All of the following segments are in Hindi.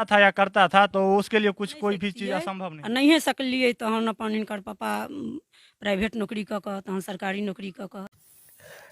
था या करता था, तो उसके लिए कुछ कोई भी चीज़ असंभव नहीं। नहीं है सकलिए तो हम अपन इनकर पापा प्राइवेट नौकरी तहन सरकारी नौकरी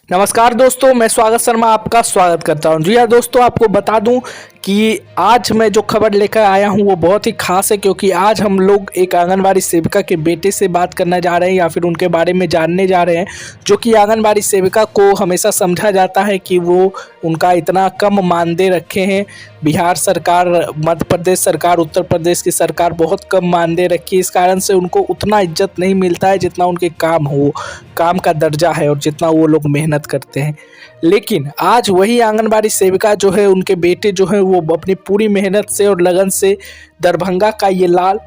नमस्कार दोस्तों, मैं स्वागत शर्मा आपका स्वागत करता हूं। जी हाँ दोस्तों, आपको बता दूं कि आज मैं जो खबर लेकर आया हूं वो बहुत ही खास है, क्योंकि आज हम लोग एक आंगनबाड़ी सेविका के बेटे से बात करने जा रहे हैं या फिर उनके बारे में जानने जा रहे हैं। जो कि आंगनबाड़ी सेविका को हमेशा समझा जाता है कि वो उनका इतना कम मानदेय रखे हैं। बिहार सरकार, मध्य प्रदेश सरकार, उत्तर प्रदेश की सरकार बहुत कम मानदेय रखी है। इस कारण से उनको उतना इज्जत नहीं मिलता है जितना उनके काम का दर्जा है और जितना वो लोग मेहनत करते हैं। लेकिन आज वही आंगनबाड़ी सेविका जो है, उनके बेटे जो है, वो अपनी पूरी मेहनत से और लगन से दरभंगा का ये लाल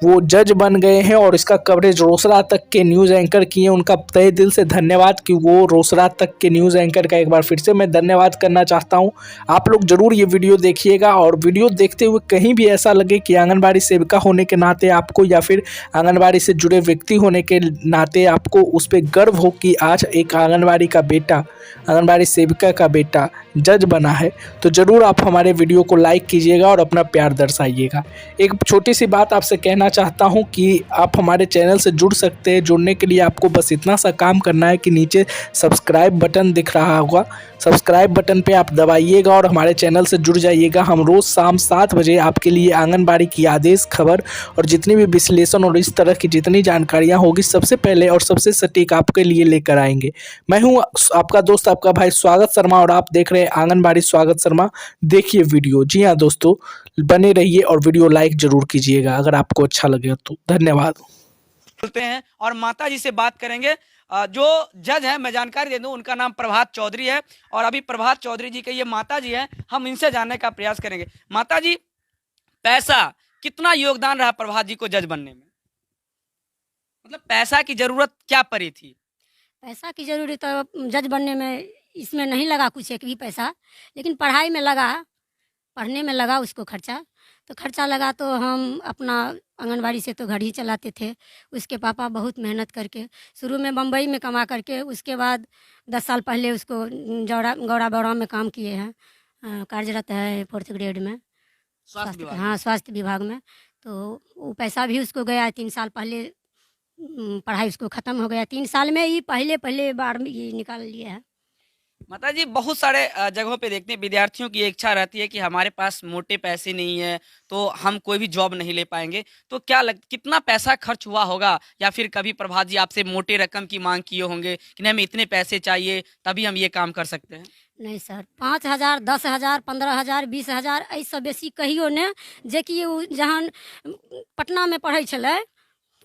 वो जज बन गए हैं और इसका कवरेज रोसड़ा तक के न्यूज़ एंकर किए। उनका तहे दिल से धन्यवाद कि वो रोसड़ा तक के न्यूज़ एंकर का एक बार फिर से मैं धन्यवाद करना चाहता हूं। आप लोग ज़रूर ये वीडियो देखिएगा और वीडियो देखते हुए कहीं भी ऐसा लगे कि आंगनबाड़ी सेविका होने के नाते आपको या फिर आंगनबाड़ी से जुड़े व्यक्ति होने के नाते आपको उस पर गर्व हो कि आज एक आंगनबाड़ी का बेटा, आंगनबाड़ी सेविका का बेटा जज बना है, तो ज़रूर आप हमारे वीडियो को लाइक कीजिएगा और अपना प्यार दर्शाइएगा। एक छोटी सी बात आपसे कहना चाहता हूं कि आप हमारे चैनल से जुड़ सकते हैं। जुड़ने के लिए आपको बस इतना सा काम करना है कि नीचे सब्सक्राइब बटन दिख रहा होगा, सब्सक्राइब बटन पे आप दबाइएगा और हमारे चैनल से जुड़ जाइएगा। हम रोज़ शाम 7 बजे आपके लिए आंगनबाड़ी की आदेश, खबर और जितनी भी विश्लेषण और इस तरह की जितनी जानकारियाँ होगी सबसे पहले और सबसे सटीक आपके लिए लेकर आएंगे। मैं हूँ आपका दोस्त, आपका भाई स्वागत शर्मा और आप देख रहे हैं आंगनबाड़ी स्वागत शर्मा। देखिए वीडियो। जी हाँ दोस्तों, बने रहिए और वीडियो लाइक जरूर कीजिएगा अगर आपको अच्छा लगे तो। धन्यवाद। बोलते हैं और माता जी से बात करेंगे। जो जज है, मैं जानकारी दे दूं, उनका नाम प्रभात चौधरी है और अभी प्रभात चौधरी जी के ये माता जी हैं, हम इनसे जानने का प्रयास करेंगे। माता जी, पैसा कितना योगदान रहा प्रभात जी को जज बनने में? मतलब पैसा की जरूरत क्या पड़ी थी? पैसा की जरूरत तो जज बनने में इसमें नहीं लगा कुछ एक भी पैसा, लेकिन पढ़ाई में लगा, पढ़ने में लगा उसको खर्चा। तो खर्चा लगा तो हम अपना आंगनबाड़ी से तो घर ही चलाते थे। उसके पापा बहुत मेहनत करके शुरू में बम्बई में कमा करके, उसके बाद 10 साल पहले उसको गौड़ा बौड़ा में काम किए हैं। कार्यरत है 4th ग्रेड में, स्वास्थ्य विभाग में। तो वो पैसा भी उसको गया 3 साल पहले। पढ़ाई उसको ख़त्म हो गया 3 साल में ही, पहले बार में ये निकाल लिया है। माता जी, बहुत सारे जगहों पे देखते हैं विद्यार्थियों की इच्छा रहती है कि हमारे पास मोटे पैसे नहीं है तो हम कोई भी जॉब नहीं ले पाएंगे। तो कितना पैसा खर्च हुआ होगा, या फिर कभी प्रभात जी आपसे मोटे रकम की मांग किए होंगे कि नहीं हमें इतने पैसे चाहिए तभी हम ये काम कर सकते हैं? नहीं सर, 5,000, 10,000, 15,000, 20,000 ऐसे बेसी कहियो ने। जे कि जहाँ पटना में पढ़े छले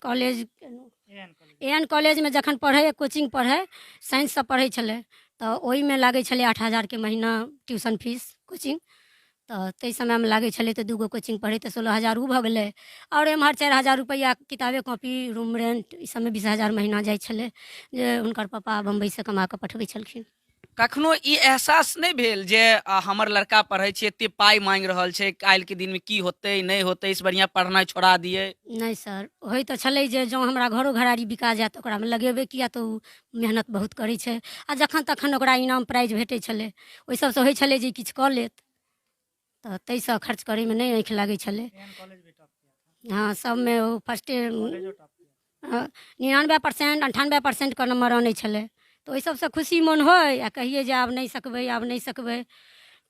कॉलेज, एन कॉलेज में जखन पढ़े, कोचिंग पढ़े, साइंस से पढ़े छले, तो ओहि में लागे छले 8,000 के महीना ट्यूशन फीस कोचिंग। तो तई समय में लागे छले तो 2 कोचिंग पढ़े तो 16,000 उ भ गेलै। और एम्हर 4,000 रुपया किताबे कॉपी, रूम रेंट, इस समय 20,000 महीना जाइ छले, जे हुनकर पापा बम्बई से कमा के पठबै छलखिन। कखनो ई एहसास नहीं भेल जे हमर लड़का पढ़े छे, एते पाई मांग रहल छे, काल्हि के दिन में की होते नहीं होते, इस बढ़िया पढ़नाइ छोड़ा दिए? नहीं सर, होइ तो छलै जे जँ हमरा घरो घराड़ी बिका जाए तऽ ओकरामे लगेबै, किया तऽ उ मेहनत बहुत करै छै आ जखन तखन ओकरा इनाम प्राइज भेटै छलै, ओहि सबसँ होइ छलै जे किछु कऽ लेत, तऽ ताहिसँ खर्च करैमे नहि आँखि लागै छलै। हाँ, सबमे ओ फर्स्टे 99%, 98% के नंबर आनै छलै। तो ओहि सबसँ खुशी मन होइ आ कहिए जे आब नहीं सकबै, आब नहीं सकबै।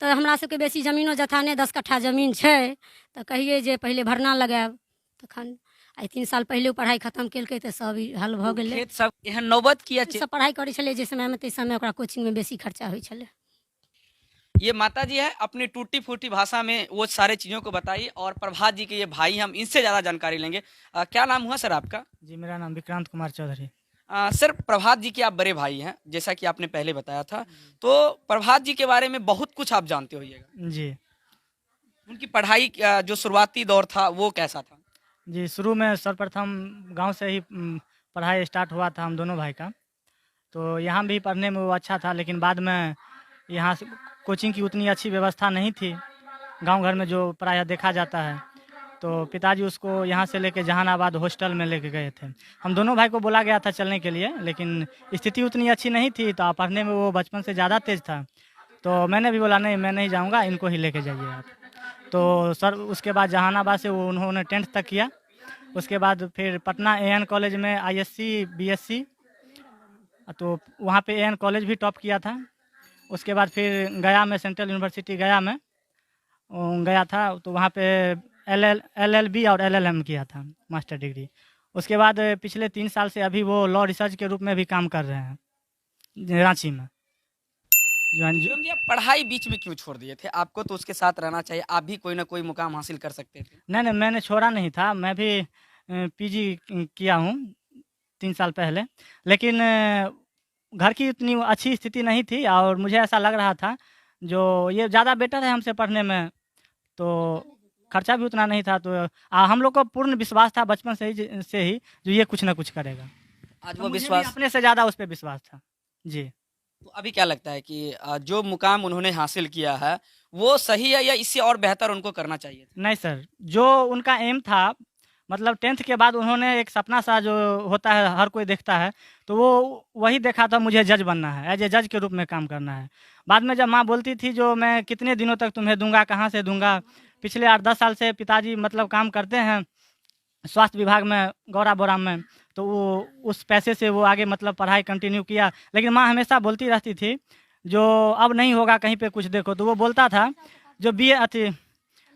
तो हमरा सबके बेसी जमीनो जथा नहि, 10 कट्ठा जमीन छै, तऽ कहिए जे पहिले भरना लगायब। तखन आइ 3 साल पहिले पढ़ाई खत्म केलकै तऽ सब हल भऽ गेलै। खेत सब एहन नौबत किया छे? सब पढ़ाई करै छलै जे समय में, ताहि समय ओकरा कोचिंग में बेसी खर्चा होइ छलै। ये माता जी है, अपनी टूटी फूटी भाषा में वो सारे चीज़ों को बताइए। और प्रभात जी के ये भाई, हम इनसे ज़्यादा जानकारी लेंगे। क्या नाम हुआ सर आपका? जी, मेरा नाम विक्रांत कुमार चौधरी। सर, प्रभात जी के आप बड़े भाई हैं, जैसा कि आपने पहले बताया था। तो प्रभात जी के बारे में बहुत कुछ आप जानते होइएगा। जी उनकी पढ़ाई जो शुरुआती दौर था वो कैसा था? जी, शुरू में सर्वप्रथम गांव से ही पढ़ाई स्टार्ट हुआ था हम दोनों भाई का। तो यहाँ भी पढ़ने में वो अच्छा था, लेकिन बाद में यहाँ से कोचिंग की उतनी अच्छी व्यवस्था नहीं थी गांव घर में जो प्रायः देखा जाता है। तो पिताजी उसको यहाँ से लेके जहानाबाद हॉस्टल में लेके गए थे। हम दोनों भाई को बोला गया था चलने के लिए, लेकिन स्थिति उतनी अच्छी नहीं थी, तो पढ़ने में वो बचपन से ज़्यादा तेज़ था। तो मैंने भी बोला नहीं, मैं नहीं जाऊँगा, इनको ही लेके जाइए आप। तो सर उसके बाद जहानाबाद से वो उन्होंने 10th तक किया। उसके बाद फिर पटना एएन कॉलेज में आईएससी बीएससी, तो वहाँ पे एएन कॉलेज भी टॉप किया था। उसके बाद फिर गया में सेंट्रल यूनिवर्सिटी गया में गया था, तो वहाँ पे एलएलबी और एलएलएम किया था मास्टर डिग्री। उसके बाद पिछले 3 साल से अभी वो लॉ रिसर्च के रूप में भी काम कर रहे हैं रांची में। विक्रम जी, आप पढ़ाई बीच में क्यों छोड़ दिए थे? आपको तो उसके साथ रहना चाहिए, आप भी कोई ना कोई मुकाम हासिल कर सकते थे। नहीं, मैंने छोड़ा नहीं था, मैं भी पीजी किया हूँ 3 साल पहले, लेकिन घर की इतनी अच्छी स्थिति नहीं थी और मुझे ऐसा लग रहा था जो ये ज़्यादा बेटर है हमसे पढ़ने में, तो खर्चा भी उतना नहीं था। तो हम लोग को पूर्ण विश्वास था बचपन से ही जो ये कुछ ना कुछ करेगा। आज तो वो मुझे भी विश्वास, अपने से ज़्यादा उस पर विश्वास था जी। तो अभी क्या लगता है कि जो मुकाम उन्होंने हासिल किया है वो सही है या इससे और बेहतर उनको करना चाहिए था? नहीं सर, जो उनका एम था, मतलब 10th के बाद उन्होंने एक सपना सा जो होता है हर कोई देखता है, तो वो वही देखा था, मुझे जज बनना है, एज ए जज के रूप में काम करना है। बाद में जब माँ बोलती थी जो मैं कितने दिनों तक तुम्हें दूंगा, कहाँ से दूंगा, पिछले 8-10 साल से पिताजी मतलब काम करते हैं स्वास्थ्य विभाग में गौरा बोराम में, तो वो उस पैसे से वो आगे मतलब पढ़ाई कंटिन्यू किया। लेकिन माँ हमेशा बोलती रहती थी जो अब नहीं होगा कहीं पे कुछ देखो, तो वो बोलता था जो BA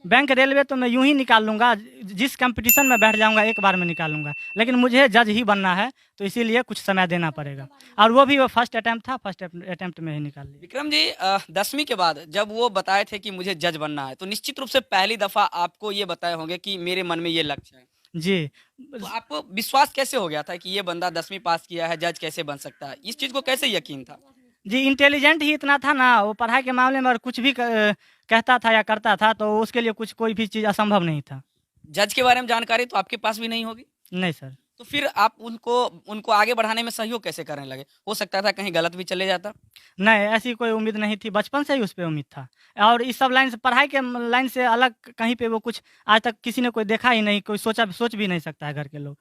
बैंक रेलवे तो मैं यूं ही निकाल लूँगा, जिस कंपटीशन में बैठ जाऊंगा एक बार में निकाल लूँगा, लेकिन मुझे जज ही बनना है, तो इसीलिए कुछ समय देना पड़ेगा। और वो भी वो फर्स्ट अटैम्प्ट था, फर्स्ट अटैम्प्ट में ही निकाल लिया। विक्रम जी, 10वीं के बाद जब वो बताए थे कि मुझे जज बनना है, तो निश्चित रूप से पहली दफा आपको ये बताए होंगे कि मेरे मन में ये लक्ष्य है। जी, तो आपको विश्वास कैसे हो गया था कि ये बंदा 10वीं पास किया है, जज कैसे बन सकता है? इस चीज को कैसे यकीन था? जी इंटेलिजेंट ही इतना था ना, वो पढ़ाई के मामले में और कुछ भी कहता था या करता था, तो उसके लिए कुछ कोई भी चीज़ असंभव नहीं था। जज के बारे में जानकारी तो आपके पास भी नहीं होगी, नहीं सर। तो फिर आप उनको उनको आगे बढ़ाने में सहयोग कैसे करने लगे? हो सकता था कहीं गलत भी चले जाता। नहीं, ऐसी कोई उम्मीद नहीं थी, बचपन से ही उस पे उम्मीद था। और इस सब लाइन से, पढ़ाई के लाइन से अलग कहीं पे वो कुछ आज तक किसी ने कोई देखा ही नहीं, कोई सोच भी नहीं सकता है घर के लोग।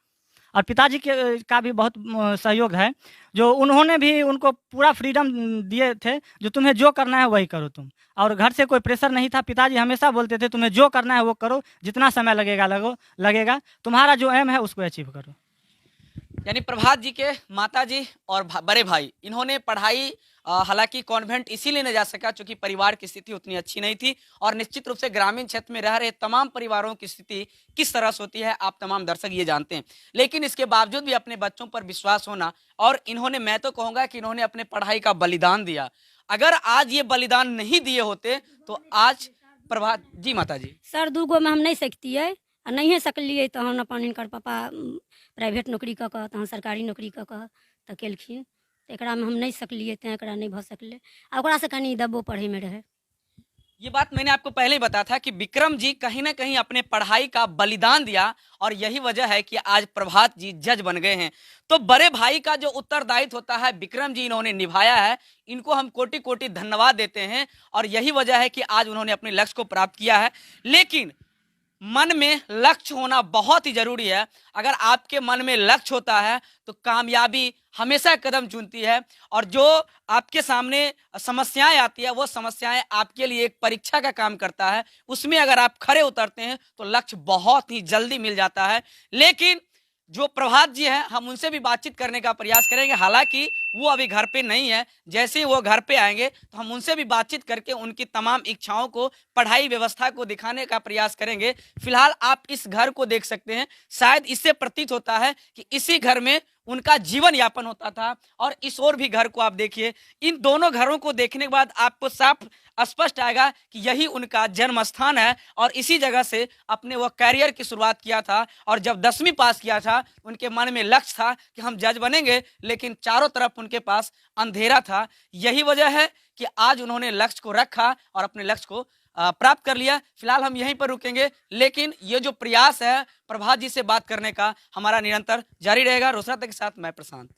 और पिताजी का भी बहुत सहयोग है, जो उन्होंने भी उनको पूरा फ्रीडम दिए थे, जो तुम्हें जो करना है वही करो तुम, और घर से कोई प्रेशर नहीं था। पिताजी हमेशा बोलते थे तुम्हें जो करना है वो करो, जितना समय लगेगा, तुम्हारा जो एम है उसको अचीव करो। यानी प्रभात जी के माता जी और बड़े भाई, इन्होंने पढ़ाई हालांकि कॉन्वेंट इसीलिए नहीं जा सका क्योंकि परिवार की स्थिति उतनी अच्छी नहीं थी, और निश्चित रूप से ग्रामीण क्षेत्र में रह रहे तमाम परिवारों की स्थिति किस तरह से होती है आप तमाम दर्शक ये जानते हैं। लेकिन इसके बावजूद भी अपने बच्चों पर विश्वास होना, और इन्होंने, मैं तो कहूँगा कि इन्होंने अपने पढ़ाई का बलिदान दिया। अगर आज ये बलिदान नहीं दिए होते तो आज प्रभात जी, माता जी सर 2 गो में हम नहीं सकती है, और नहीं सकलिए तो हम अपन इनकर पापा प्राइवेट नौकरी कऽ कऽ तहन सरकारी नौकरी कऽ कऽ तऽ केलखिन, तऽ एकरा में हम नहीं सकलिए, तेँ एकरा नहीं भऽ सकलै। आ ओकरा से कनी दबो पढ़े में रहे। ये बात मैंने आपको पहले ही बताया था कि विक्रम जी कहीं ना कहीं अपने पढ़ाई का बलिदान दिया, और यही वजह है कि आज प्रभात जी जज बन गए हैं। तो बड़े भाई का जो उत्तरदायित्व होता है विक्रम जी इन्होंने निभाया है, इनको हम कोटि कोटि धन्यवाद देते हैं, और यही वजह है कि आज उन्होंने अपने लक्ष्य को प्राप्त किया है। लेकिन मन में लक्ष्य होना बहुत ही जरूरी है। अगर आपके मन में लक्ष्य होता है तो कामयाबी हमेशा कदम चूमती है, और जो आपके सामने समस्याएं आती है वो समस्याएं आपके लिए एक परीक्षा का काम करता है। उसमें अगर आप खरे उतरते हैं तो लक्ष्य बहुत ही जल्दी मिल जाता है। लेकिन जो प्रभात जी हैं, हम उनसे भी बातचीत करने का प्रयास करेंगे, हालांकि वो अभी घर पे नहीं है। जैसे ही वो घर पे आएंगे तो हम उनसे भी बातचीत करके उनकी तमाम इच्छाओं को, पढ़ाई व्यवस्था को दिखाने का प्रयास करेंगे। फिलहाल आप इस घर को देख सकते हैं, शायद इससे प्रतीत होता है कि इसी घर में उनका जीवन यापन होता था। और इस और भी घर को आप देखिए, इन दोनों घरों को देखने के बाद आपको साफ स्पष्ट आएगा कि यही उनका जन्म स्थान है, और इसी जगह से अपने वो कैरियर की शुरुआत किया था। और जब 10वीं पास किया था, उनके मन में लक्ष्य था कि हम जज बनेंगे, लेकिन चारों तरफ उनके पास अंधेरा था। यही वजह है कि आज उन्होंने लक्ष्य को रखा और अपने लक्ष्य को प्राप्त कर लिया। फिलहाल हम यहीं पर रुकेंगे, लेकिन ये जो प्रयास है प्रभात जी से बात करने का हमारा निरंतर जारी रहेगा। रोसराता के साथ मैं प्रशांत।